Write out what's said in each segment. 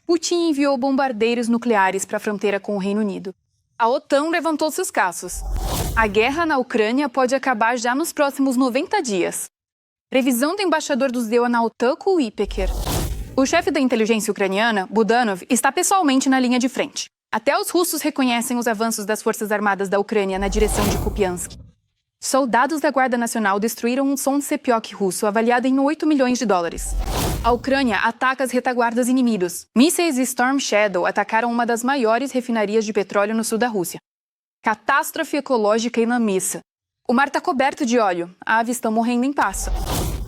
Putin enviou bombardeiros nucleares para a fronteira com o Reino Unido. A OTAN levantou seus caços. A guerra na Ucrânia pode acabar já nos próximos 90 dias. Previsão do embaixador dos DEUA na OTAN, Kuipeker. O chefe da inteligência ucraniana, Budanov, está pessoalmente na linha de frente. Até os russos reconhecem os avanços das Forças Armadas da Ucrânia na direção de Kupiansk. Soldados da Guarda Nacional destruíram um Sondsepiok russo avaliado em $8 milhões. A Ucrânia ataca as retaguardas inimigos. Mísseis Storm Shadow atacaram uma das maiores refinarias de petróleo no sul da Rússia. Catástrofe ecológica em Namissa. O mar está coberto de óleo. Aves estão morrendo em pasto.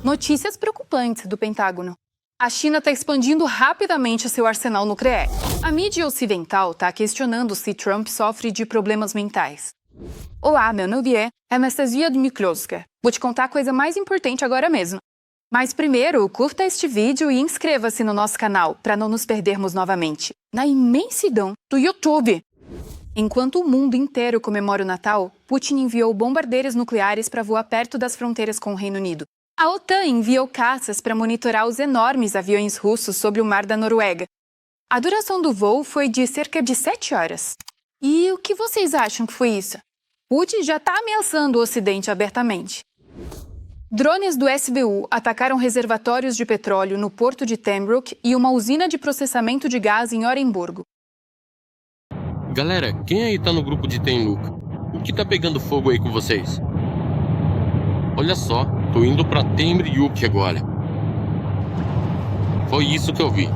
Notícias preocupantes do Pentágono. A China está expandindo rapidamente seu arsenal nuclear. A mídia ocidental está questionando se Trump sofre de problemas mentais. Olá, meu nome é Anastasia Dmytrovska. Vou te contar a coisa mais importante agora mesmo. Mas primeiro, curta este vídeo e inscreva-se no nosso canal para não nos perdermos novamente na imensidão do YouTube. Enquanto o mundo inteiro comemora o Natal, Putin enviou bombardeiros nucleares para voar perto das fronteiras com o Reino Unido. A OTAN enviou caças para monitorar os enormes aviões russos sobre o mar da Noruega. A duração do voo foi de cerca de 7 horas. E o que vocês acham que foi isso? Putin já está ameaçando o Ocidente abertamente. Drones do SBU atacaram reservatórios de petróleo no porto de Pembroke e uma usina de processamento de gás em Orenburgo. Galera, quem aí tá no grupo de Tenluk? O que tá pegando fogo aí com vocês? Olha só, tô indo pra Temryuk agora. Foi isso que eu vi.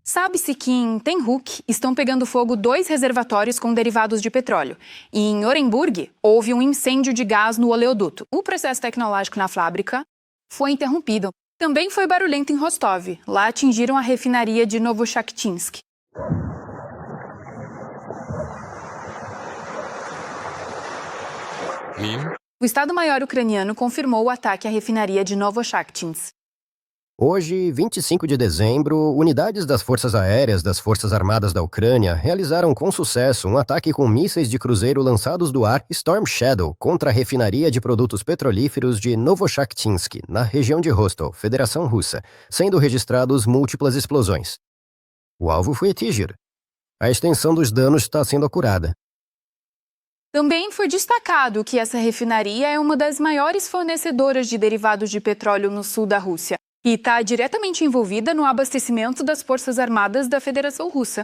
Sabe-se que em Tenhuk estão pegando fogo 2 reservatórios com derivados de petróleo. E em Orenburg houve um incêndio de gás no oleoduto. O processo tecnológico na fábrica foi interrompido. Também foi barulhento em Rostov. Lá atingiram a refinaria de Novochakhtinsk. O Estado-Maior ucraniano confirmou o ataque à refinaria de Novochakhtinsk. Hoje, 25 de dezembro, unidades das Forças Aéreas das Forças Armadas da Ucrânia realizaram com sucesso um ataque com mísseis de cruzeiro lançados do ar Storm Shadow contra a refinaria de produtos petrolíferos de Novochakhtinsk, na região de Rostov, Federação Russa, sendo registrados múltiplas explosões. O alvo foi Tigir. A extensão dos danos está sendo acurada. Também foi destacado que essa refinaria é uma das maiores fornecedoras de derivados de petróleo no sul da Rússia e está diretamente envolvida no abastecimento das Forças Armadas da Federação Russa.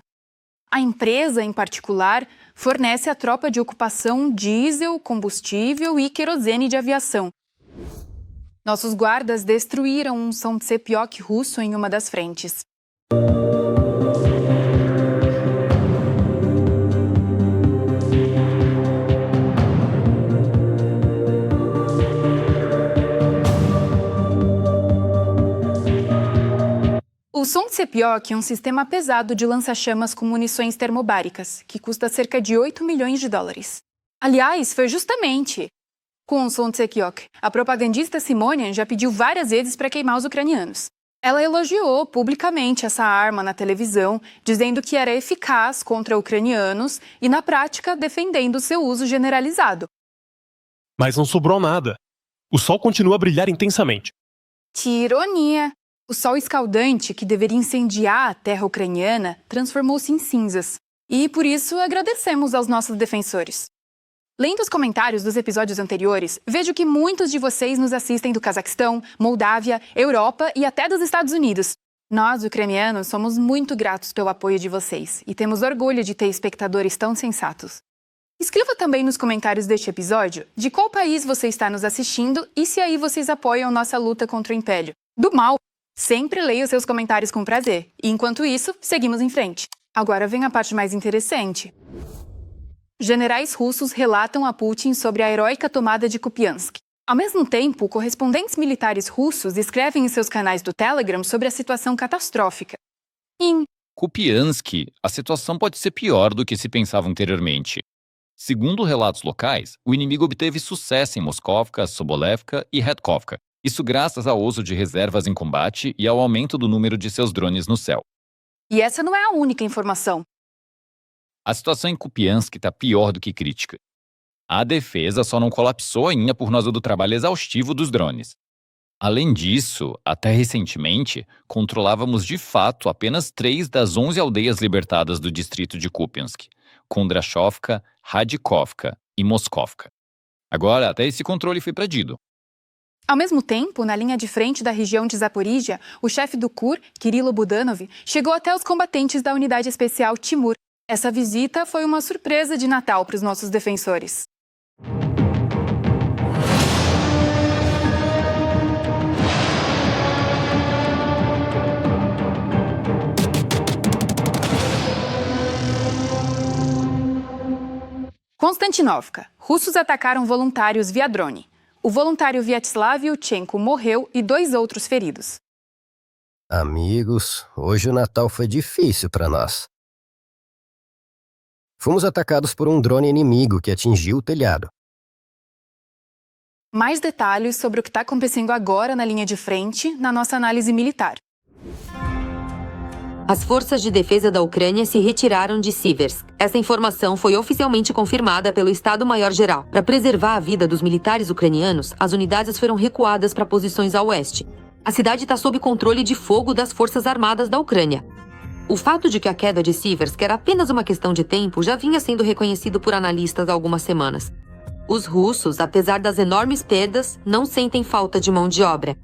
A empresa, em particular, fornece à tropa de ocupação diesel, combustível e querosene de aviação. Nossos guardas destruíram um Sondsepiok russo em uma das frentes. O Sondsepiok é um sistema pesado de lança-chamas com munições termobáricas, que custa cerca de $8 milhões. Aliás, foi justamente com o Sondsepiok. A propagandista Simonian já pediu várias vezes para queimar os ucranianos. Ela elogiou publicamente essa arma na televisão, dizendo que era eficaz contra ucranianos e, na prática, defendendo seu uso generalizado. Mas não sobrou nada. O sol continua a brilhar intensamente. Que ironia! O sol escaldante, que deveria incendiar a terra ucraniana, transformou-se em cinzas. E, por isso, agradecemos aos nossos defensores. Lendo os comentários dos episódios anteriores, vejo que muitos de vocês nos assistem do Cazaquistão, Moldávia, Europa e até dos Estados Unidos. Nós, ucranianos, somos muito gratos pelo apoio de vocês e temos orgulho de ter espectadores tão sensatos. Escreva também nos comentários deste episódio de qual país você está nos assistindo e se aí vocês apoiam nossa luta contra o Império do Mal. Sempre leio seus comentários com prazer. E enquanto isso, seguimos em frente. Agora vem a parte mais interessante. Generais russos relatam a Putin sobre a heróica tomada de Kupiansk. Ao mesmo tempo, correspondentes militares russos escrevem em seus canais do Telegram sobre a situação catastrófica. Em Kupiansk, a situação pode ser pior do que se pensava anteriormente. Segundo relatos locais, o inimigo obteve sucesso em Moskovka, Sobolevka e Redkovka. Isso graças ao uso de reservas em combate e ao aumento do número de seus drones no céu. E essa não é a única informação. A situação em Kupiansk está pior do que crítica. A defesa só não colapsou ainda por causa do trabalho exaustivo dos drones. Além disso, até recentemente, controlávamos de fato apenas 3 das 11 aldeias libertadas do distrito de Kupiansk: Kondrashovka, Radikovka e Moskovka. Agora, até esse controle foi perdido. Ao mesmo tempo, na linha de frente da região de Zaporígia, o chefe do KUR, Kirilo Budanov, chegou até os combatentes da unidade especial Timur. Essa visita foi uma surpresa de Natal para os nossos defensores. Konstantinovka. Russos atacaram voluntários via drone. O voluntário Vyacheslav Yurchenko morreu e 2 outros feridos. Amigos, hoje o Natal foi difícil para nós. Fomos atacados por um drone inimigo que atingiu o telhado. Mais detalhes sobre o que está acontecendo agora na linha de frente na nossa análise militar. As forças de defesa da Ucrânia se retiraram de Siversk. Essa informação foi oficialmente confirmada pelo Estado-Maior-Geral. Para preservar a vida dos militares ucranianos, as unidades foram recuadas para posições a oeste. A cidade está sob controle de fogo das Forças Armadas da Ucrânia. O fato de que a queda de Siversk era apenas uma questão de tempo já vinha sendo reconhecido por analistas há algumas semanas. Os russos, apesar das enormes perdas, não sentem falta de mão de obra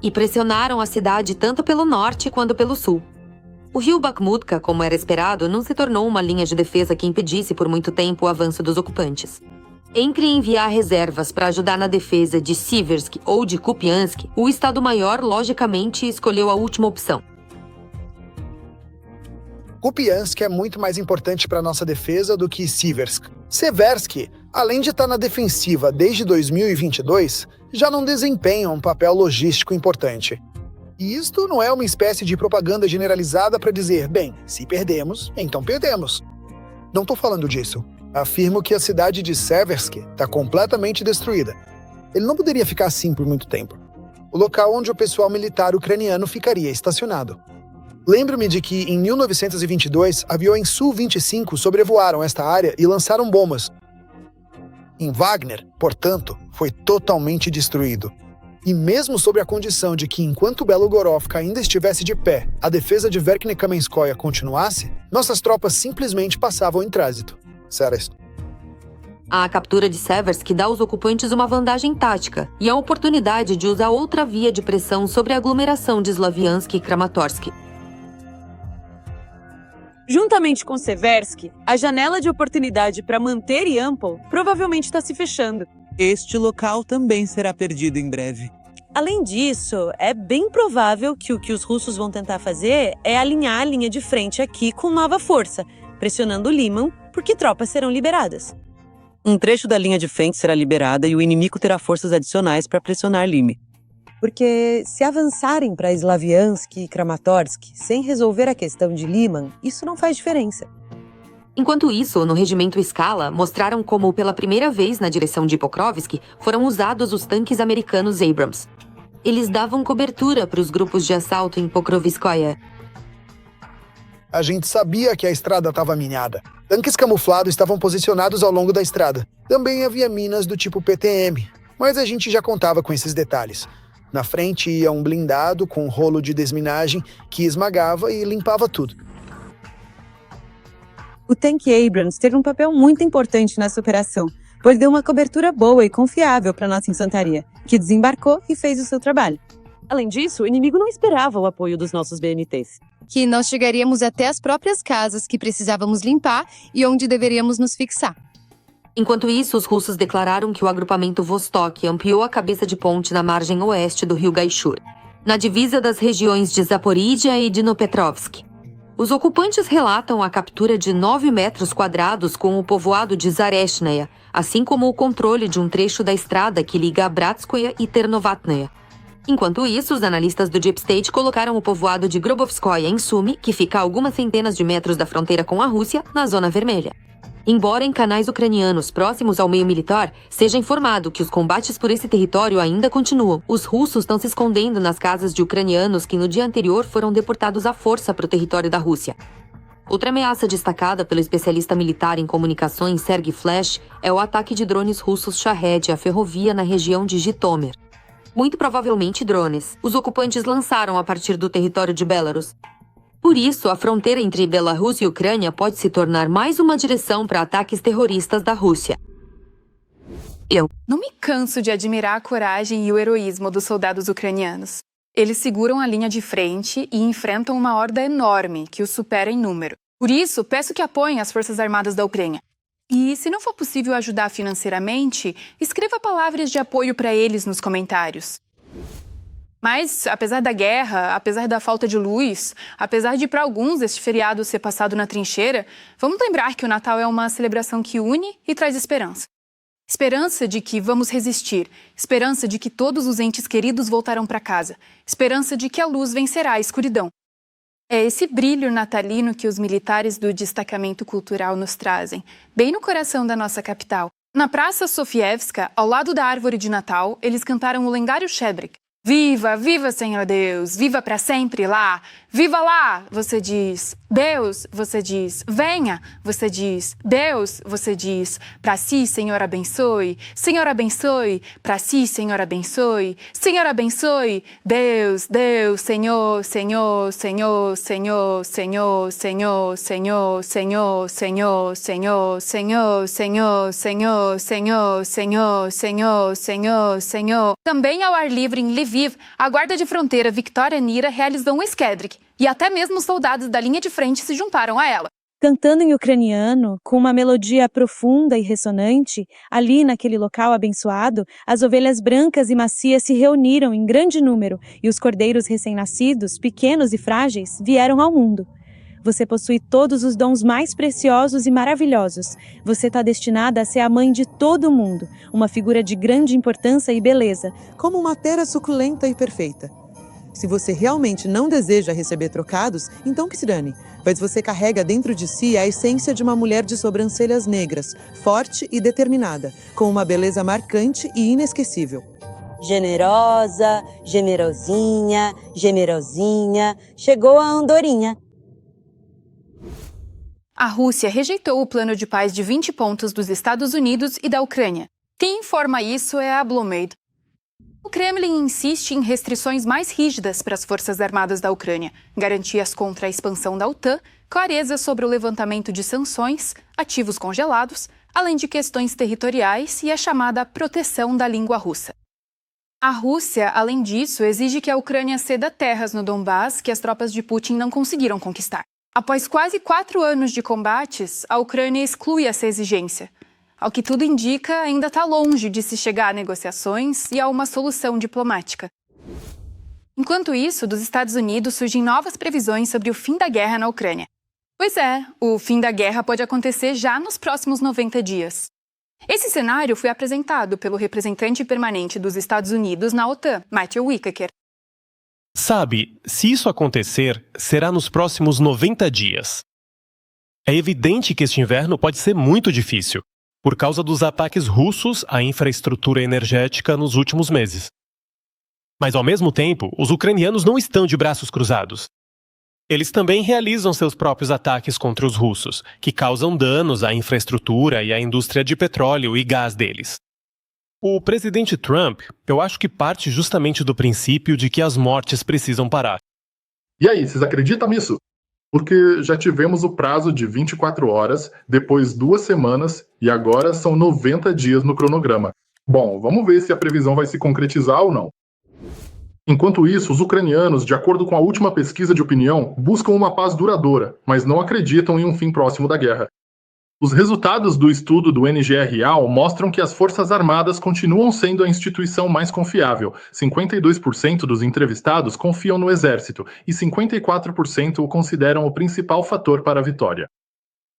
e pressionaram a cidade tanto pelo norte quanto pelo sul. O rio Bakhmutka, como era esperado, não se tornou uma linha de defesa que impedisse por muito tempo o avanço dos ocupantes. Entre enviar reservas para ajudar na defesa de Siversk ou de Kupiansk, o Estado-Maior logicamente escolheu a última opção. Kupiansk é muito mais importante para nossa defesa do que Siversk. Seversk, além de estar na defensiva desde 2022, já não desempenha um papel logístico importante. E isto não é uma espécie de propaganda generalizada para dizer, bem, se perdemos, então perdemos. Não estou falando disso. Afirmo que a cidade de Seversk está completamente destruída. Ele não poderia ficar assim por muito tempo. O local onde o pessoal militar ucraniano ficaria estacionado. Lembro-me de que, em 1922, aviões Su-25 sobrevoaram esta área e lançaram bombas. Em Wagner, portanto, foi totalmente destruído. E mesmo sob a condição de que, enquanto Belogorovka ainda estivesse de pé, a defesa de Verkhnekamenskoye continuasse, nossas tropas simplesmente passavam em trânsito. Sério. A captura de Seversk dá aos ocupantes uma vantagem tática e a oportunidade de usar outra via de pressão sobre a aglomeração de Slaviansk e Kramatorsk. Juntamente com Seversk, a janela de oportunidade para manter Yampol provavelmente está se fechando. Este local também será perdido em breve. Além disso, é bem provável que o que os russos vão tentar fazer é alinhar a linha de frente aqui com nova força, pressionando Liman, porque tropas serão liberadas. Um trecho da linha de frente será liberada e o inimigo terá forças adicionais para pressionar Lime. Porque se avançarem para Slaviansk e Kramatorsk sem resolver a questão de Liman, isso não faz diferença. Enquanto isso, no regimento Skala, mostraram como, pela primeira vez na direção de Pokrovsk, foram usados os tanques americanos Abrams. Eles davam cobertura para os grupos de assalto em Pokrovskoye. A gente sabia que a estrada estava minada. Tanques camuflados estavam posicionados ao longo da estrada. Também havia minas do tipo PTM, mas a gente já contava com esses detalhes. Na frente ia um blindado com um rolo de desminagem que esmagava e limpava tudo. O tanque Abrams teve um papel muito importante nessa operação, pois deu uma cobertura boa e confiável para nossa infantaria, que desembarcou e fez o seu trabalho. Além disso, o inimigo não esperava o apoio dos nossos BNTs. Que nós chegaríamos até as próprias casas que precisávamos limpar e onde deveríamos nos fixar. Enquanto isso, os russos declararam que o agrupamento Vostok ampliou a cabeça de ponte na margem oeste do rio Gaishur, na divisa das regiões de Zaporídia e Dnipropetrovsk. Os ocupantes relatam a captura de 9 metros quadrados com o povoado de Zareshnaya, assim como o controle de um trecho da estrada que liga a Bratskoye e Ternovatnaya. Enquanto isso, os analistas do Deep State colocaram o povoado de Grobovskoye em Sumy, que fica a algumas centenas de metros da fronteira com a Rússia, na Zona Vermelha. Embora em canais ucranianos próximos ao meio militar seja informado que os combates por esse território ainda continuam, os russos estão se escondendo nas casas de ucranianos que no dia anterior foram deportados à força para o território da Rússia. Outra ameaça destacada pelo especialista militar em comunicações Sergei Flash é o ataque de drones russos Shahed à ferrovia na região de Jitomir. muito provavelmente drones. Os ocupantes lançaram a partir do território de Belarus. Por isso, a fronteira entre Belarus e Ucrânia pode se tornar mais uma direção para ataques terroristas da Rússia. Não me canso de admirar a coragem e o heroísmo dos soldados ucranianos. Eles seguram a linha de frente e enfrentam uma horda enorme que os supera em número. Por isso, peço que apoiem as Forças Armadas da Ucrânia. E, se não for possível ajudar financeiramente, escreva palavras de apoio para eles nos comentários. Mas, apesar da guerra, apesar da falta de luz, apesar de para alguns este feriado ser passado na trincheira, vamos lembrar que o Natal é uma celebração que une e traz esperança. Esperança de que vamos resistir, esperança de que todos os entes queridos voltarão para casa, esperança de que a luz vencerá a escuridão. É esse brilho natalino que os militares do destacamento cultural nos trazem, bem no coração da nossa capital. Na Praça Sofievska, ao lado da árvore de Natal, eles cantaram o lendário Shebrik. Viva, viva, Senhor Deus, viva para sempre lá. Viva lá, você diz. Deus, você diz. Venha, você diz. Deus, você diz. Para si, Senhor, abençoe. Senhor, abençoe. Para si, Senhor, abençoe. Senhor, abençoe. Deus, Deus, Senhor, Senhor, Senhor, Senhor, Senhor, Senhor, Senhor, Senhor, Senhor, Senhor, Senhor, Senhor, Senhor, Senhor, Senhor, Senhor, Senhor, Senhor. Também ao ar livre em Lviv, a guarda de fronteira Victoria Nira realizou um esquedric e até mesmo os soldados da linha de frente se juntaram a ela. Cantando em ucraniano, com uma melodia profunda e ressonante, ali naquele local abençoado, as ovelhas brancas e macias se reuniram em grande número e os cordeiros recém-nascidos, pequenos e frágeis, vieram ao mundo. Você possui todos os dons mais preciosos e maravilhosos. Você está destinada a ser a mãe de todo mundo, uma figura de grande importância e beleza. Como uma terra suculenta e perfeita. Se você realmente não deseja receber trocados, então que se dane, pois você carrega dentro de si a essência de uma mulher de sobrancelhas negras, forte e determinada, com uma beleza marcante e inesquecível. Generosa, generosinha, generosinha, chegou a andorinha. A Rússia rejeitou o plano de paz de 20 pontos dos Estados Unidos e da Ucrânia. Quem informa isso é a Bloomberg. O Kremlin insiste em restrições mais rígidas para as Forças Armadas da Ucrânia, garantias contra a expansão da OTAN, clareza sobre o levantamento de sanções, ativos congelados, além de questões territoriais e a chamada proteção da língua russa. A Rússia, além disso, exige que a Ucrânia ceda terras no Donbás que as tropas de Putin não conseguiram conquistar. Após quase 4 anos de combates, a Ucrânia exclui essa exigência. Ao que tudo indica, ainda está longe de se chegar a negociações e a uma solução diplomática. Enquanto isso, dos Estados Unidos surgem novas previsões sobre o fim da guerra na Ucrânia. Pois é, o fim da guerra pode acontecer já nos próximos 90 dias. Esse cenário foi apresentado pelo representante permanente dos Estados Unidos na OTAN, Matthew Whitaker. Sabe, se isso acontecer, será nos próximos 90 dias. É evidente que este inverno pode ser muito difícil, por causa dos ataques russos à infraestrutura energética nos últimos meses. Mas, ao mesmo tempo, os ucranianos não estão de braços cruzados. Eles também realizam seus próprios ataques contra os russos, que causam danos à infraestrutura e à indústria de petróleo e gás deles. O presidente Trump, eu acho que parte justamente do princípio de que as mortes precisam parar. E aí, vocês acreditam nisso? Porque já tivemos o prazo de 24 horas, depois 2 semanas e agora são 90 dias no cronograma. Bom, vamos ver se a previsão vai se concretizar ou não. Enquanto isso, os ucranianos, de acordo com a última pesquisa de opinião, buscam uma paz duradoura, mas não acreditam em um fim próximo da guerra. Os resultados do estudo do NGRAL mostram que as Forças Armadas continuam sendo a instituição mais confiável. 52% dos entrevistados confiam no Exército e 54% o consideram o principal fator para a vitória.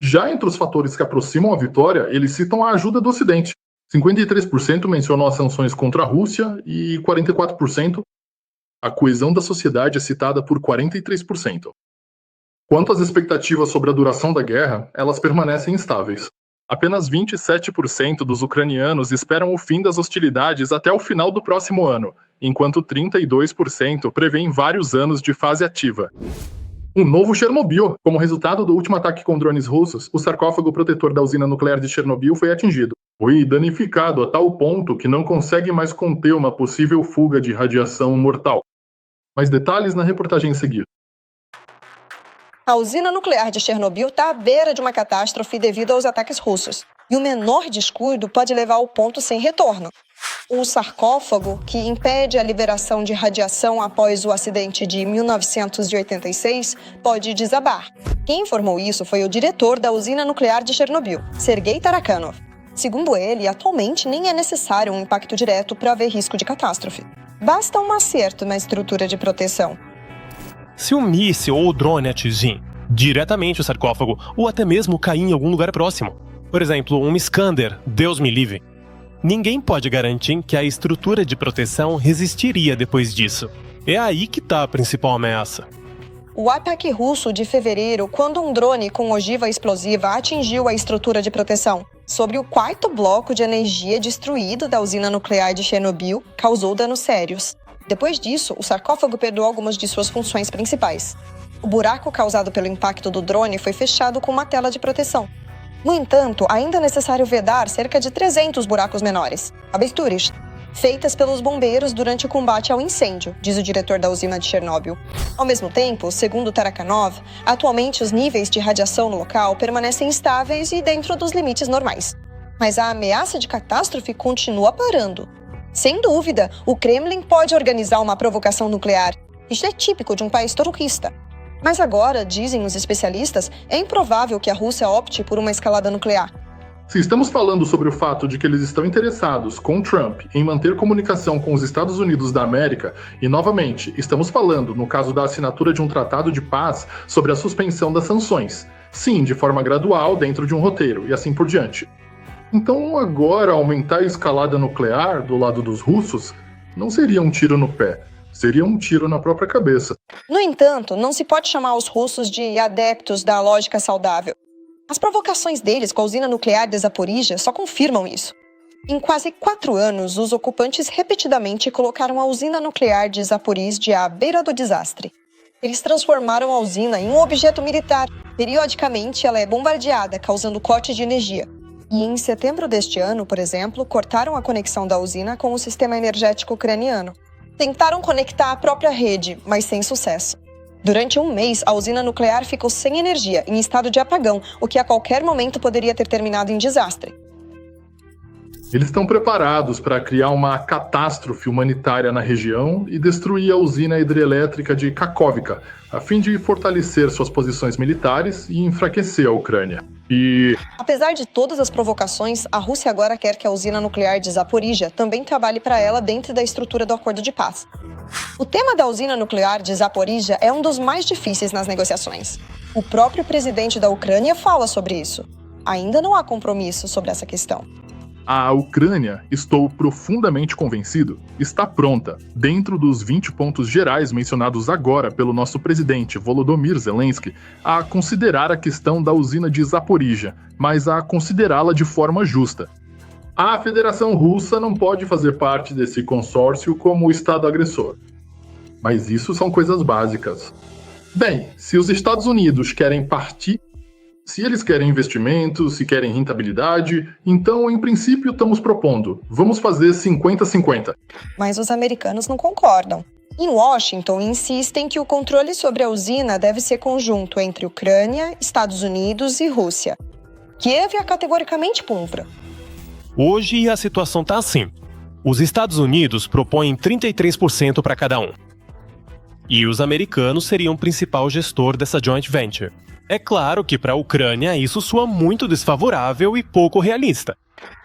Já entre os fatores que aproximam a vitória, eles citam a ajuda do Ocidente. 53% mencionam as sanções contra a Rússia e 44% a coesão da sociedade é citada por 43%. Quanto às expectativas sobre a duração da guerra, elas permanecem instáveis. Apenas 27% dos ucranianos esperam o fim das hostilidades até o final do próximo ano, enquanto 32% prevêem vários anos de fase ativa. Um novo Chernobyl. Como resultado do último ataque com drones russos, o sarcófago protetor da usina nuclear de Chernobyl foi atingido. Foi danificado a tal ponto que não consegue mais conter uma possível fuga de radiação mortal. Mais detalhes na reportagem a seguir. A usina nuclear de Chernobyl está à beira de uma catástrofe devido aos ataques russos. E o menor descuido pode levar ao ponto sem retorno. O sarcófago, que impede a liberação de radiação após o acidente de 1986, pode desabar. Quem informou isso foi o diretor da usina nuclear de Chernobyl, Sergei Tarakanov. Segundo ele, atualmente nem é necessário um impacto direto para haver risco de catástrofe. Basta um acerto na estrutura de proteção. Se um míssil ou drone atingir diretamente o sarcófago ou até mesmo cair em algum lugar próximo, por exemplo, um Iskander, Deus me livre, ninguém pode garantir que a estrutura de proteção resistiria depois disso. É aí que está a principal ameaça. O ataque russo de fevereiro, quando um drone com ogiva explosiva atingiu a estrutura de proteção sobre o quarto bloco de energia destruído da usina nuclear de Chernobyl, causou danos sérios. Depois disso, o sarcófago perdeu algumas de suas funções principais. O buraco causado pelo impacto do drone foi fechado com uma tela de proteção. No entanto, ainda é necessário vedar cerca de 300 buracos menores, aberturas, feitas pelos bombeiros durante o combate ao incêndio, diz o diretor da usina de Chernobyl. Ao mesmo tempo, segundo Tarakanov, atualmente os níveis de radiação no local permanecem estáveis e dentro dos limites normais. Mas a ameaça de catástrofe continua parando. Sem dúvida, o Kremlin pode organizar uma provocação nuclear. Isso é típico de um país terrorista. Mas agora, dizem os especialistas, é improvável que a Rússia opte por uma escalada nuclear. Se estamos falando sobre o fato de que eles estão interessados, com Trump, em manter comunicação com os Estados Unidos da América, e novamente, estamos falando, no caso da assinatura de um tratado de paz, sobre a suspensão das sanções. Sim, de forma gradual, dentro de um roteiro, e assim por diante. Então, agora, aumentar a escalada nuclear do lado dos russos não seria um tiro no pé, seria um tiro na própria cabeça. No entanto, não se pode chamar os russos de adeptos da lógica saudável. As provocações deles com a usina nuclear de Zaporizhia só confirmam isso. Em quase 4 anos, os ocupantes repetidamente colocaram a usina nuclear de Zaporizhia à beira do desastre. Eles transformaram a usina em um objeto militar. Periodicamente, ela é bombardeada, causando corte de energia. E em setembro deste ano, por exemplo, cortaram a conexão da usina com o sistema energético ucraniano. Tentaram conectar a própria rede, mas sem sucesso. Durante um mês, a usina nuclear ficou sem energia, em estado de apagão, o que a qualquer momento poderia ter terminado em desastre. Eles estão preparados para criar uma catástrofe humanitária na região e destruir a usina hidrelétrica de Kakhovka, a fim de fortalecer suas posições militares e enfraquecer a Ucrânia. Apesar de todas as provocações, a Rússia agora quer que a usina nuclear de Zaporizhia também trabalhe para ela dentro da estrutura do acordo de paz. O tema da usina nuclear de Zaporizhia é um dos mais difíceis nas negociações. O próprio presidente da Ucrânia fala sobre isso. Ainda não há compromisso sobre essa questão. A Ucrânia, estou profundamente convencido, está pronta, dentro dos 20 pontos gerais mencionados agora pelo nosso presidente Volodymyr Zelensky, a considerar a questão da usina de Zaporizhia, mas a considerá-la de forma justa. A Federação Russa não pode fazer parte desse consórcio como o Estado agressor. Mas isso são coisas básicas. Bem, se os Estados Unidos querem partir, se eles querem investimentos, se querem rentabilidade, então, em princípio, estamos propondo, vamos fazer 50-50. Mas os americanos não concordam. Em Washington, insistem que o controle sobre a usina deve ser conjunto entre Ucrânia, Estados Unidos e Rússia. Kiev é categoricamente contra. Hoje a situação está assim. Os Estados Unidos propõem 33% para cada um. E os americanos seriam o principal gestor dessa joint venture. É claro que para a Ucrânia isso soa muito desfavorável e pouco realista.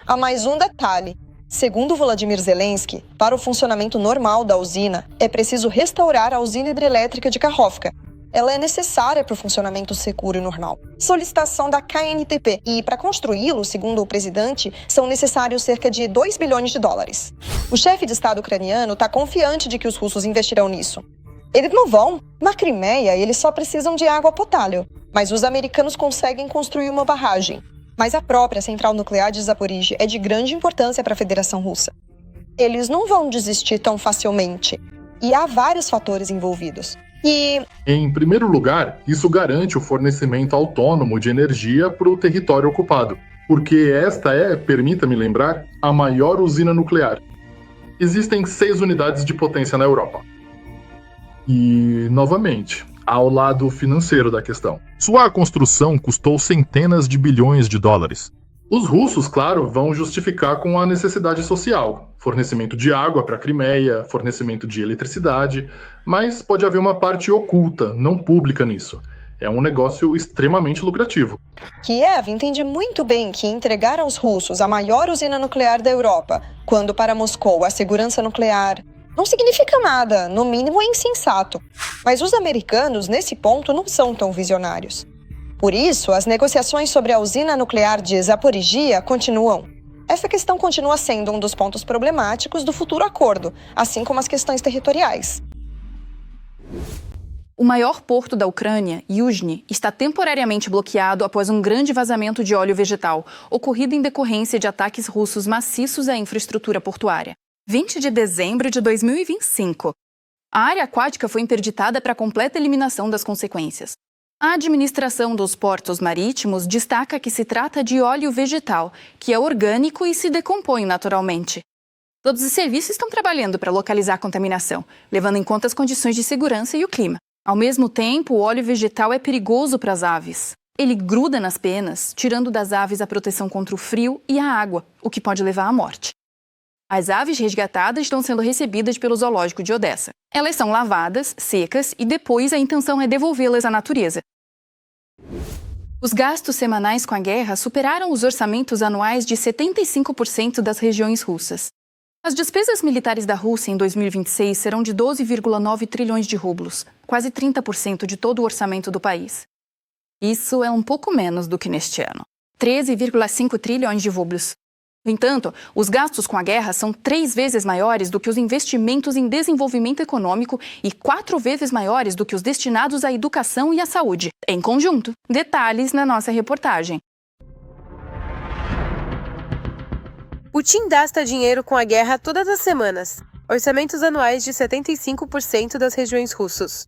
Há mais um detalhe. Segundo Volodymyr Zelensky, para o funcionamento normal da usina, é preciso restaurar a usina hidrelétrica de Kakhovka. Ela é necessária para o funcionamento seguro e normal. Solicitação da KNTP. E para construí-lo, segundo o presidente, são necessários cerca de 2 bilhões de dólares. O chefe de Estado ucraniano está confiante de que os russos investirão nisso. Eles não vão. Na Crimeia, eles só precisam de água potável. Mas os americanos conseguem construir uma barragem. Mas a própria central nuclear de Zaporizhia é de grande importância para a Federação Russa. Eles não vão desistir tão facilmente. E há vários fatores envolvidos. Em primeiro lugar, isso garante o fornecimento autônomo de energia para o território ocupado. porque esta é, permita-me lembrar, a maior usina nuclear. Existem 6 unidades de potência na Europa. E, novamente, ao lado financeiro da questão. Sua construção custou centenas de bilhões de dólares. Os russos, claro, vão justificar com a necessidade social, fornecimento de água para a Crimeia, fornecimento de eletricidade, mas pode haver uma parte oculta, não pública nisso. É um negócio extremamente lucrativo. Kiev entende muito bem que entregar aos russos a maior usina nuclear da Europa, quando para Moscou a segurança nuclear não significa nada, no mínimo é insensato. Mas os americanos, nesse ponto, não são tão visionários. Por isso, as negociações sobre a usina nuclear de Zaporizhia continuam. Essa questão continua sendo um dos pontos problemáticos do futuro acordo, assim como as questões territoriais. O maior porto da Ucrânia, Yuzhny, está temporariamente bloqueado após um grande vazamento de óleo vegetal, ocorrido em decorrência de ataques russos maciços à infraestrutura portuária. 20 de dezembro de 2025. A área aquática foi interditada para completa eliminação das consequências. A administração dos portos marítimos destaca que se trata de óleo vegetal, que é orgânico e se decompõe naturalmente. Todos os serviços estão trabalhando para localizar a contaminação, levando em conta as condições de segurança e o clima. Ao mesmo tempo, o óleo vegetal é perigoso para as aves. Ele gruda nas penas, tirando das aves a proteção contra o frio e a água, o que pode levar à morte. As aves resgatadas estão sendo recebidas pelo zoológico de Odessa. Elas são lavadas, secas e depois a intenção é devolvê-las à natureza. Os gastos semanais com a guerra superaram os orçamentos anuais de 75% das regiões russas. As despesas militares da Rússia em 2026 serão de 12,9 trilhões de rublos, quase 30% de todo o orçamento do país. Isso é um pouco menos do que neste ano, 13,5 trilhões de rublos. No entanto, os gastos com a guerra são 3 vezes maiores do que os investimentos em desenvolvimento econômico e 4 vezes maiores do que os destinados à educação e à saúde, em conjunto. Detalhes na nossa reportagem. Putin gasta dinheiro com a guerra todas as semanas. Orçamentos anuais de 75% das regiões russas.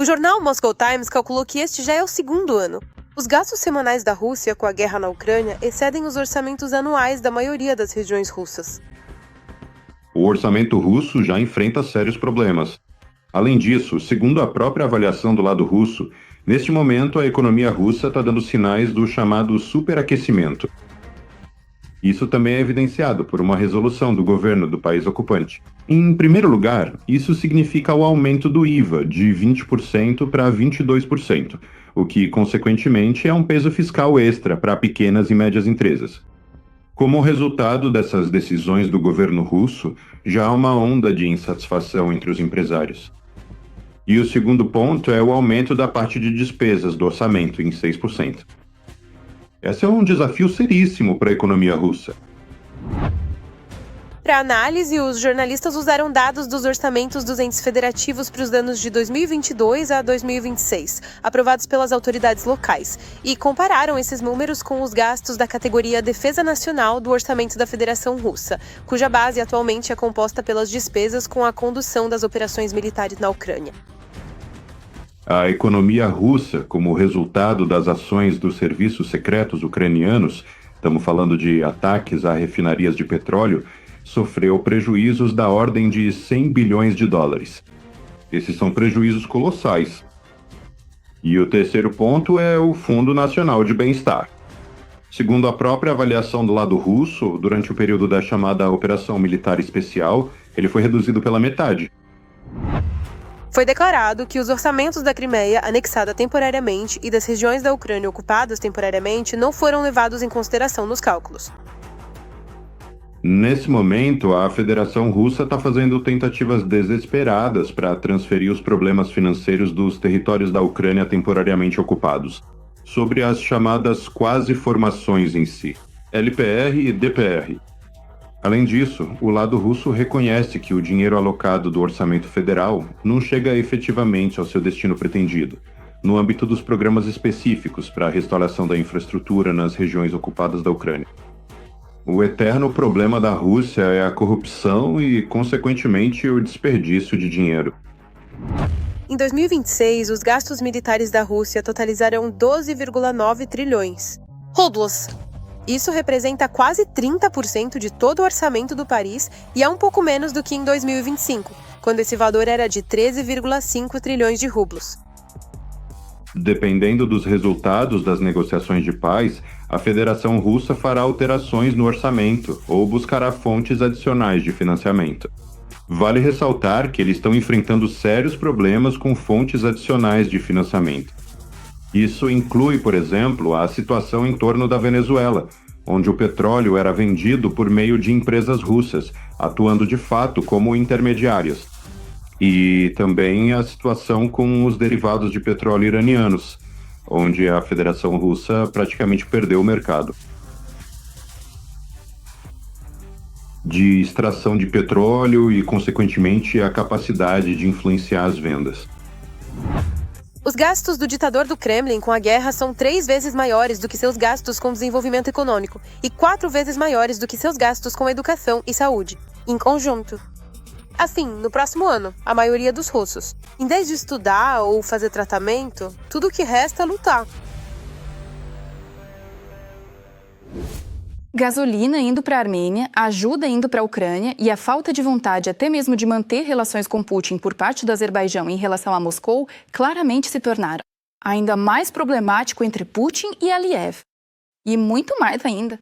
O jornal Moscow Times calculou que este já é o 2º ano. Os gastos semanais da Rússia com a guerra na Ucrânia excedem os orçamentos anuais da maioria das regiões russas. O orçamento russo já enfrenta sérios problemas. Além disso, segundo a própria avaliação do lado russo, neste momento a economia russa está dando sinais do chamado superaquecimento. Isso também é evidenciado por uma resolução do governo do país ocupante. Em primeiro lugar, isso significa o aumento do IVA de 20% para 22%, o que, consequentemente, é um peso fiscal extra para pequenas e médias empresas. Como resultado dessas decisões do governo russo, já há uma onda de insatisfação entre os empresários. E o segundo ponto é o aumento da parte de despesas do orçamento em 6%. Esse é um desafio seríssimo para a economia russa. Para análise, os jornalistas usaram dados dos orçamentos dos entes federativos para os anos de 2022 a 2026, aprovados pelas autoridades locais, e compararam esses números com os gastos da categoria Defesa Nacional do orçamento da Federação Russa, cuja base atualmente é composta pelas despesas com a condução das operações militares na Ucrânia. A economia russa, como resultado das ações dos serviços secretos ucranianos, estamos falando de ataques a refinarias de petróleo, sofreu prejuízos da ordem de 100 bilhões de dólares. Esses são prejuízos colossais. E o terceiro ponto é o Fundo Nacional de Bem-Estar. Segundo a própria avaliação do lado russo, durante o período da chamada Operação Militar Especial, ele foi reduzido pela metade. Foi declarado que os orçamentos da Crimeia, anexada temporariamente, e das regiões da Ucrânia ocupadas temporariamente não foram levados em consideração nos cálculos. Nesse momento, a Federação Russa está fazendo tentativas desesperadas para transferir os problemas financeiros dos territórios da Ucrânia temporariamente ocupados, sobre as chamadas quasi-formações em si, LPR e DPR. Além disso, o lado russo reconhece que o dinheiro alocado do orçamento federal não chega efetivamente ao seu destino pretendido, no âmbito dos programas específicos para a restauração da infraestrutura nas regiões ocupadas da Ucrânia. O eterno problema da Rússia é a corrupção e, consequentemente, o desperdício de dinheiro. Em 2026, os gastos militares da Rússia totalizaram 12,9 trilhões rublos. Isso representa quase 30% de todo o orçamento do país e é um pouco menos do que em 2025, quando esse valor era de 13,5 trilhões de rublos. Dependendo dos resultados das negociações de paz, a Federação Russa fará alterações no orçamento ou buscará fontes adicionais de financiamento. Vale ressaltar que eles estão enfrentando sérios problemas com fontes adicionais de financiamento. Isso inclui, por exemplo, a situação em torno da Venezuela, onde o petróleo era vendido por meio de empresas russas, atuando de fato como intermediárias. E também a situação com os derivados de petróleo iranianos, onde a Federação Russa praticamente perdeu o mercado de extração de petróleo e, consequentemente, a capacidade de influenciar as vendas. Os gastos do ditador do Kremlin com a guerra são 3 vezes maiores do que seus gastos com desenvolvimento econômico e 4 vezes maiores do que seus gastos com educação e saúde, em conjunto. Assim, no próximo ano, a maioria dos russos, em vez de estudar ou fazer tratamento, tudo o que resta é lutar. Gasolina indo para a Armênia, ajuda indo para a Ucrânia e a falta de vontade até mesmo de manter relações com Putin por parte do Azerbaijão em relação a Moscou claramente se tornaram ainda mais problemático entre Putin e Aliyev. E muito mais ainda.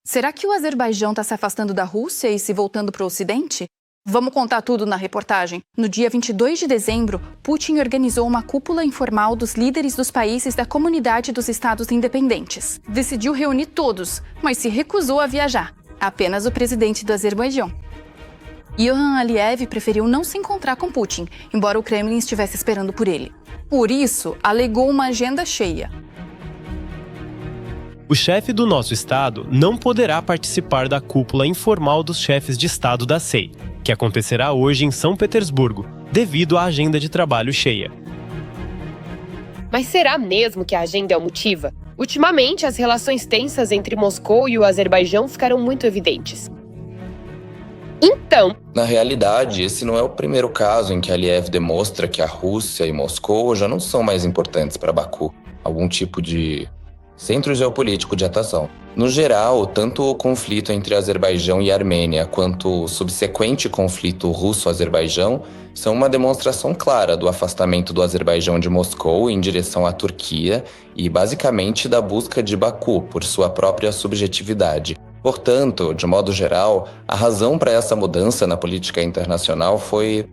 Será que o Azerbaijão está se afastando da Rússia e se voltando para o Ocidente? Vamos contar tudo na reportagem. No dia 22 de dezembro, Putin organizou uma cúpula informal dos líderes dos países da Comunidade dos Estados Independentes. Decidiu reunir todos, mas se recusou a viajar. Apenas o presidente do Azerbaijão. Ilham Aliyev preferiu não se encontrar com Putin, embora o Kremlin estivesse esperando por ele. Por isso, alegou uma agenda cheia. O chefe do nosso estado não poderá participar da cúpula informal dos chefes de estado da CEI, que acontecerá hoje em São Petersburgo, devido à agenda de trabalho cheia. Mas será mesmo que a agenda é o motivo? Ultimamente, as relações tensas entre Moscou e o Azerbaijão ficaram muito evidentes. Então, na realidade, esse não é o primeiro caso em que Aliyev demonstra que a Rússia e Moscou já não são mais importantes para Baku, algum tipo de centro geopolítico de atuação. No geral, tanto o conflito entre Azerbaijão e Armênia quanto o subsequente conflito russo-azerbaijão são uma demonstração clara do afastamento do Azerbaijão de Moscou em direção à Turquia e, basicamente, da busca de Baku por sua própria subjetividade. Portanto, de modo geral, a razão para essa mudança na política internacional foi...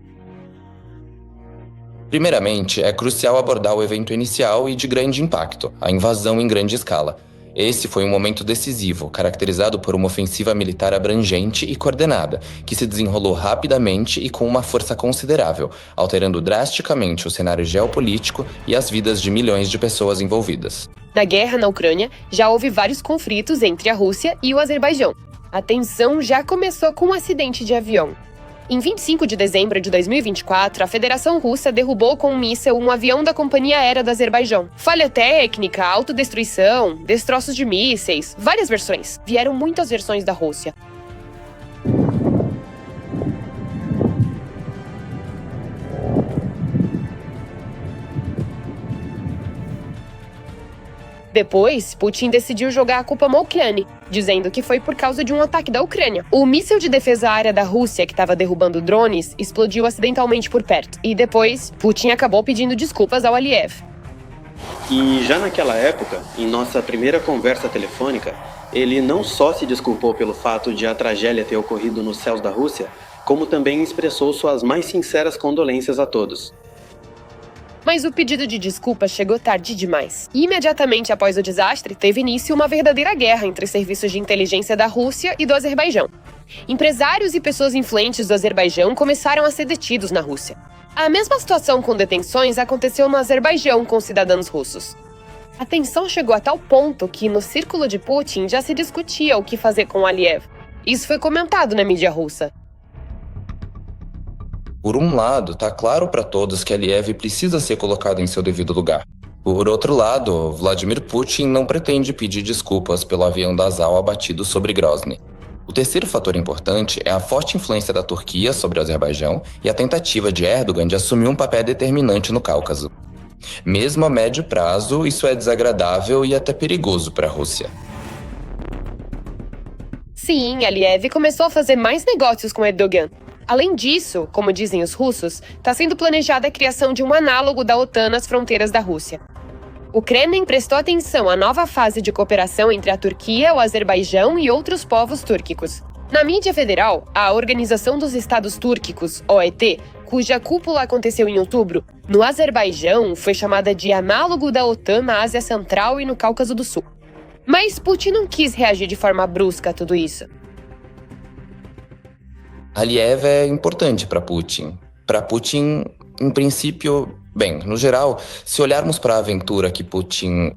Primeiramente, é crucial abordar o evento inicial e de grande impacto, a invasão em grande escala. Esse foi um momento decisivo, caracterizado por uma ofensiva militar abrangente e coordenada, que se desenrolou rapidamente e com uma força considerável, alterando drasticamente o cenário geopolítico e as vidas de milhões de pessoas envolvidas. Na guerra na Ucrânia, já houve vários conflitos entre a Rússia e o Azerbaijão. A tensão já começou com um acidente de avião. Em 25 de dezembro de 2024, a Federação Russa derrubou com um míssil um avião da Companhia Aérea do Azerbaijão. Falha técnica, autodestruição, destroços de mísseis, várias versões. Vieram muitas versões da Rússia. Depois, Putin decidiu jogar a culpa na Ucrânia, dizendo que foi por causa de um ataque da Ucrânia. O míssil de defesa aérea da Rússia, que estava derrubando drones, explodiu acidentalmente por perto. E depois, Putin acabou pedindo desculpas ao Aliyev. E já naquela época, em nossa primeira conversa telefônica, ele não só se desculpou pelo fato de a tragédia ter ocorrido nos céus da Rússia, como também expressou suas mais sinceras condolências a todos. Mas o pedido de desculpa chegou tarde demais. Imediatamente após o desastre, teve início uma verdadeira guerra entre serviços de inteligência da Rússia e do Azerbaijão. Empresários e pessoas influentes do Azerbaijão começaram a ser detidos na Rússia. A mesma situação com detenções aconteceu no Azerbaijão com cidadãos russos. A tensão chegou a tal ponto que, no círculo de Putin, já se discutia o que fazer com Aliyev. Isso foi comentado na mídia russa. Por um lado, está claro para todos que Aliyev precisa ser colocado em seu devido lugar. Por outro lado, Vladimir Putin não pretende pedir desculpas pelo avião da Azal abatido sobre Grozny. O terceiro fator importante é a forte influência da Turquia sobre o Azerbaijão e a tentativa de Erdogan de assumir um papel determinante no Cáucaso. Mesmo a médio prazo, isso é desagradável e até perigoso para a Rússia. Sim, Aliyev começou a fazer mais negócios com Erdogan. Além disso, como dizem os russos, está sendo planejada a criação de um análogo da OTAN nas fronteiras da Rússia. O Kremlin prestou atenção à nova fase de cooperação entre a Turquia, o Azerbaijão e outros povos túrquicos. Na mídia federal, a Organização dos Estados Túrquicos, OET, cuja cúpula aconteceu em outubro, no Azerbaijão foi chamada de análogo da OTAN na Ásia Central e no Cáucaso do Sul. Mas Putin não quis reagir de forma brusca a tudo isso. Aliyev é importante para Putin. Para Putin, em princípio, bem, no geral, se olharmos para a aventura que Putin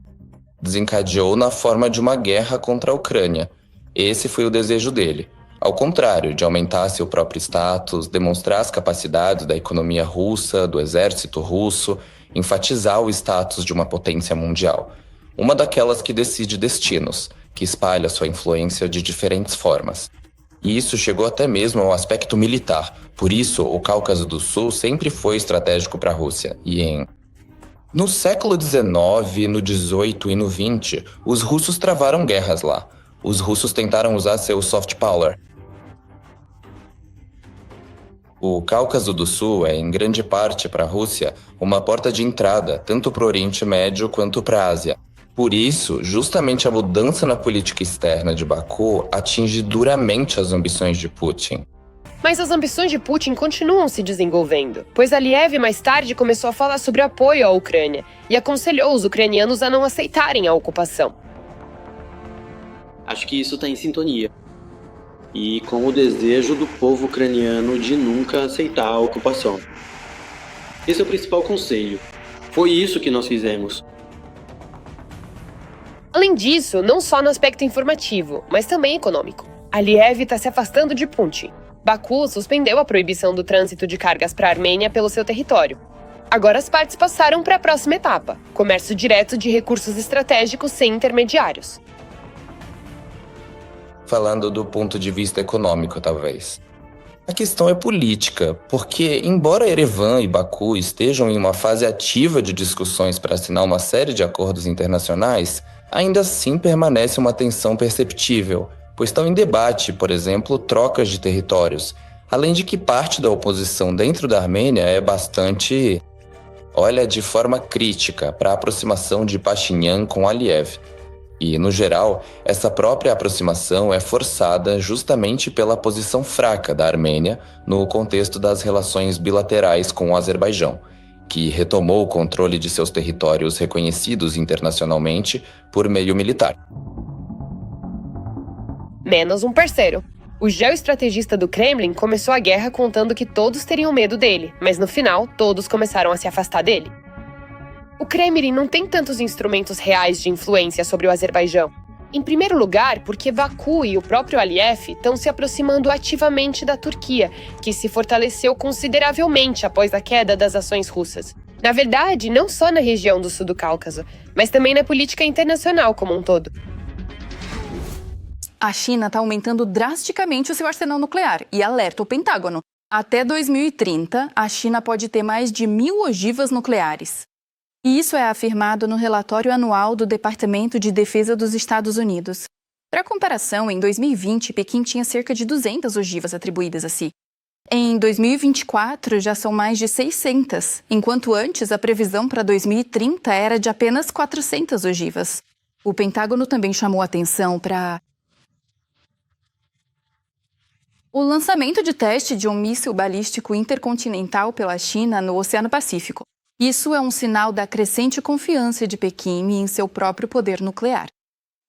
desencadeou na forma de uma guerra contra a Ucrânia, esse foi o desejo dele. Ao contrário de aumentar seu próprio status, demonstrar as capacidades da economia russa, do exército russo, enfatizar o status de uma potência mundial. Uma daquelas que decide destinos, que espalha sua influência de diferentes formas. E isso chegou até mesmo ao aspecto militar. Por isso, o Cáucaso do Sul sempre foi estratégico para a Rússia. No século XIX, no XVIII e no XX, os russos travaram guerras lá. Os russos tentaram usar seu soft power. O Cáucaso do Sul é, em grande parte para a Rússia, uma porta de entrada, tanto para o Oriente Médio quanto para a Ásia. Por isso, justamente a mudança na política externa de Baku atinge duramente as ambições de Putin. Mas as ambições de Putin continuam se desenvolvendo, pois Aliyev mais tarde começou a falar sobre apoio à Ucrânia e aconselhou os ucranianos a não aceitarem a ocupação. Acho que isso está em sintonia. E com o desejo do povo ucraniano de nunca aceitar a ocupação. Esse é o principal conselho. Foi isso que nós fizemos. Além disso, não só no aspecto informativo, mas também econômico. Aliyev está se afastando de Putin. Baku suspendeu a proibição do trânsito de cargas para a Armênia pelo seu território. Agora as partes passaram para a próxima etapa, comércio direto de recursos estratégicos sem intermediários. Falando do ponto de vista econômico, talvez. A questão é política, porque embora Erevan e Baku estejam em uma fase ativa de discussões para assinar uma série de acordos internacionais, ainda assim permanece uma tensão perceptível, pois estão em debate, por exemplo, trocas de territórios, além de que parte da oposição dentro da Armênia é bastante, olha de forma crítica para a aproximação de Pashinyan com Aliyev. E, no geral, essa própria aproximação é forçada justamente pela posição fraca da Armênia no contexto das relações bilaterais com o Azerbaijão, que retomou o controle de seus territórios reconhecidos internacionalmente por meio militar. Menos um parceiro. O geoestrategista do Kremlin começou a guerra contando que todos teriam medo dele, mas no final, todos começaram a se afastar dele. O Kremlin não tem tantos instrumentos reais de influência sobre o Azerbaijão. Em primeiro lugar, porque Baku e o próprio Aliyev estão se aproximando ativamente da Turquia, que se fortaleceu consideravelmente após a queda das ações russas. Na verdade, não só na região do sul do Cáucaso, mas também na política internacional como um todo. A China está aumentando drasticamente o seu arsenal nuclear e alerta o Pentágono. Até 2030, a China pode ter mais de 1.000 ogivas nucleares. E isso é afirmado no relatório anual do Departamento de Defesa dos Estados Unidos. Para comparação, em 2020, Pequim tinha cerca de 200 ogivas atribuídas a si. Em 2024, já são mais de 600, enquanto antes a previsão para 2030 era de apenas 400 ogivas. O Pentágono também chamou atenção para o lançamento de teste de um míssil balístico intercontinental pela China no Oceano Pacífico. Isso é um sinal da crescente confiança de Pequim em seu próprio poder nuclear.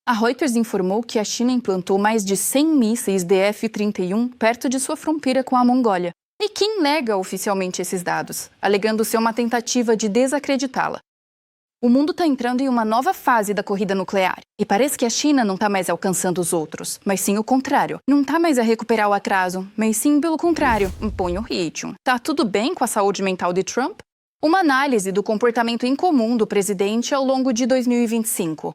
A Reuters informou que a China implantou mais de 100 mísseis DF-31 perto de sua fronteira com a Mongólia. Pequim nega oficialmente esses dados, alegando ser uma tentativa de desacreditá-la. O mundo está entrando em uma nova fase da corrida nuclear. E parece que a China não está mais alcançando os outros, mas sim o contrário. Não está mais a recuperar o atraso, mas sim pelo contrário. Põe o ritmo. Tá tudo bem com a saúde mental de Trump? Uma análise do comportamento incomum do presidente ao longo de 2025.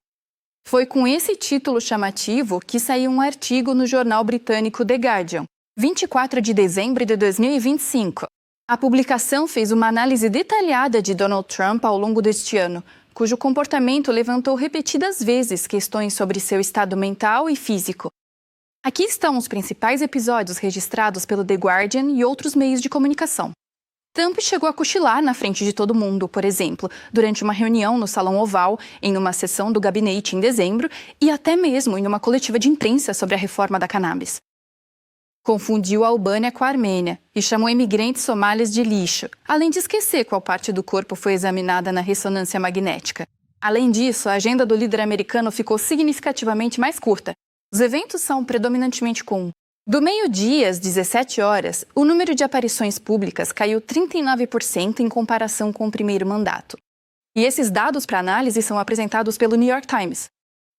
Foi com esse título chamativo que saiu um artigo no jornal britânico The Guardian, 24 de dezembro de 2025. A publicação fez uma análise detalhada de Donald Trump ao longo deste ano, cujo comportamento levantou repetidas vezes questões sobre seu estado mental e físico. Aqui estão os principais episódios registrados pelo The Guardian e outros meios de comunicação. Trump chegou a cochilar na frente de todo mundo, por exemplo, durante uma reunião no Salão Oval, em uma sessão do gabinete em dezembro e até mesmo em uma coletiva de imprensa sobre a reforma da cannabis. Confundiu a Albânia com a Armênia e chamou imigrantes somalis de lixo, além de esquecer qual parte do corpo foi examinada na ressonância magnética. Além disso, a agenda do líder americano ficou significativamente mais curta. Os eventos são predominantemente com do meio-dia às 17 horas, o número de aparições públicas caiu 39% em comparação com o primeiro mandato. E esses dados para análise são apresentados pelo New York Times.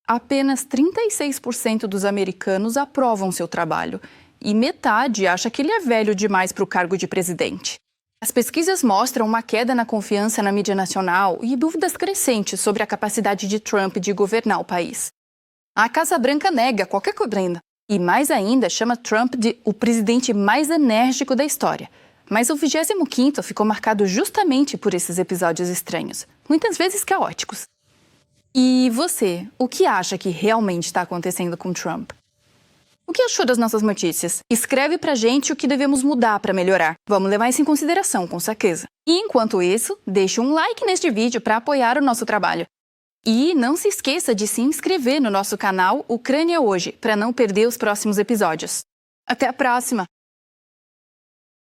Apenas 36% dos americanos aprovam seu trabalho e metade acha que ele é velho demais para o cargo de presidente. As pesquisas mostram uma queda na confiança na mídia nacional e dúvidas crescentes sobre a capacidade de Trump de governar o país. A Casa Branca nega qualquer cobrenda. E mais ainda, chama Trump de o presidente mais enérgico da história. Mas o 25º ficou marcado justamente por esses episódios estranhos, muitas vezes caóticos. E você, o que acha que realmente está acontecendo com Trump? O que achou das nossas notícias? Escreve pra gente o que devemos mudar para melhorar. Vamos levar isso em consideração, com certeza. E enquanto isso, deixe um like neste vídeo para apoiar o nosso trabalho. E não se esqueça de se inscrever no nosso canal Ucrânia Hoje, para não perder os próximos episódios. Até a próxima!